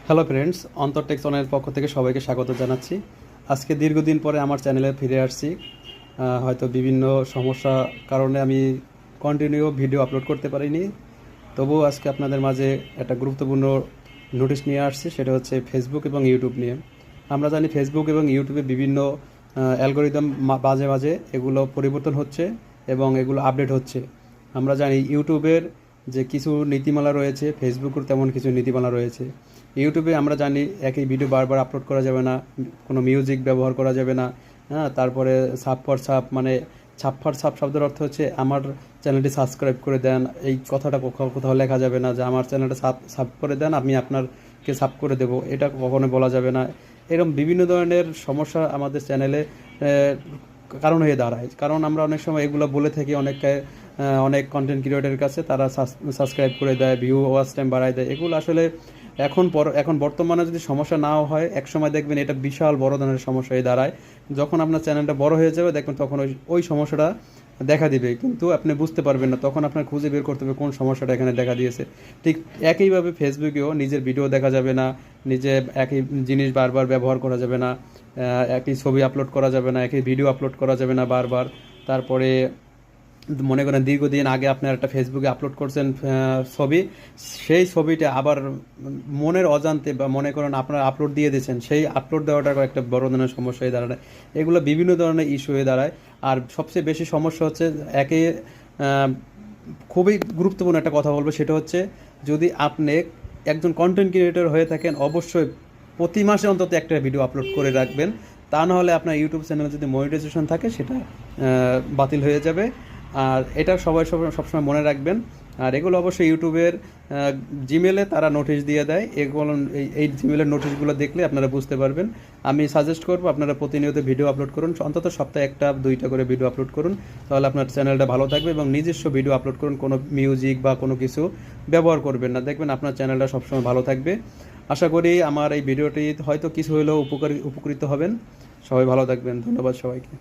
Hello friends, অন্তরটেক চ্যানেলের পক্ষ থেকে সবাইকে স্বাগত জানাচ্ছি। আজকে দীর্ঘদিন পরে আমার চ্যানেলে ফিরে আসছি। হয়তো বিভিন্ন সমস্যা কারণে আমি কন্টিনিউ ভিডিও আপলোড করতে পারিনি, তবুও আজকে আপনাদের মাঝে একটা গুরুত্বপূর্ণ নোটিশ নিয়ে আসছি। সেটা হচ্ছে ফেসবুক এবং ইউটিউব নিয়ে। আমরা জানি ফেসবুক এবং ইউটিউবে বিভিন্ন অ্যালগোরিদম মাঝে মাঝে এগুলো পরিবর্তন হচ্ছে এবং এগুলো আপডেট হচ্ছে। আমরা জানি ইউটিউবের যে কিছু নীতিমালা রয়েছে, ফেসবুকের তেমন কিছু নীতিমালা রয়েছে। ইউটিউবে আমরা জানি একই ভিডিও বারবার আপলোড করা যাবে না, কোনো মিউজিক ব্যবহার করা যাবে না। হ্যাঁ, তারপরে সাব ফর সাব, মানে ছাপ ফর সাব শব্দের অর্থ হচ্ছে আমার চ্যানেলটি সাবস্ক্রাইব করে দেন, এই কথাটা কোথাও কোথাও লেখা যাবে না যে আমার চ্যানেলটা সাব করে দেন, আমি আপনাকে সাব করে দেবো, এটা কখনো বলা যাবে না। এরকম বিভিন্ন ধরনের সমস্যা আমাদের চ্যানেলে কারণ হয়ে দাঁড়ায়। কারণ আমরা অনেক সময় এগুলো বলে থাকি অনেক কন্টেন্ট ক্রিয়েটরের কাছে, তারা সাবস্ক্রাইব করে দেয়, ভিউ ওয়াচ টাইম বাড়ায় দেয়। এগুলো আসলে এখন বর্তমানে যদি সমস্যা নাও হয়, এক সময় দেখবেন এটা বিশাল বড় ধরনের সমস্যা হয়ে দাঁড়ায়। যখন আপনার চ্যানেলটা বড় হয়ে যাবে, দেখবেন তখন ওই সমস্যাটা দেখা দিবে, কিন্তু আপনি বুঝতে পারবেন না। তখন আপনার খুঁজে বের করতে হবে কোন সমস্যাটা এখানে দেখা দিয়েছে। ঠিক একইভাবে ফেসবুকেও নিজের ভিডিও দেখা যাবে না, নিজে একই জিনিস বারবার ব্যবহার করা যাবে না, একই ছবি আপলোড করা যাবে না, একই ভিডিও আপলোড করা যাবে না বারবার। তারপরে মনে করেন দীর্ঘদিন আগে আপনার একটা ফেসবুকে আপলোড করছেন ছবি, সেই ছবিটা আবার মনের অজান্তে বা মনে করেন আপনার আপলোড দিয়ে দিয়েছেন, সেই আপলোড দেওয়াটা একটা বড় ধরনের সমস্যা হয়ে দাঁড়ায়। এগুলো বিভিন্ন ধরনের ইস্যু হয়ে দাঁড়ায়। আর সবচেয়ে বেশি সমস্যা হচ্ছে খুবই গুরুত্বপূর্ণ একটা কথা বলবো, সেটা হচ্ছে যদি আপনি একজন কন্টেন্ট ক্রিয়েটর হয়ে থাকেন, অবশ্যই প্রতি মাসে অন্তত একটা ভিডিও আপলোড করে রাখবেন। তা নাহলে আপনার ইউটিউব চ্যানেলে যদি মনিটাইজেশন থাকে, সেটা বাতিল হয়ে যাবে। আর এটা সবসময় মনে রাখবেন। আর এগুলো অবশ্যই ইউটিউবের জিমেলে তারা নোটিশ দিয়ে দেয়। এগুলো এই জিমেলের নোটিশগুলো দেখলে আপনারা বুঝতে পারবেন। আমি সাজেস্ট করবো আপনারা প্রতিনিয়ত ভিডিও আপলোড করুন, অন্তত সপ্তাহে একটা দুইটা করে ভিডিও আপলোড করুন, তাহলে আপনার চ্যানেলটা ভালো থাকবে। এবং নিজস্ব ভিডিও আপলোড করুন, কোনো মিউজিক বা কোনো কিছু ব্যবহার করবেন না, দেখবেন আপনার চ্যানেলটা সবসময় ভালো থাকবে। আশা করি আমার এই ভিডিওটি হয়তো কিছু হলেও উপকৃত হবেন। সবাই ভালো থাকবেন। ধন্যবাদ সবাইকে।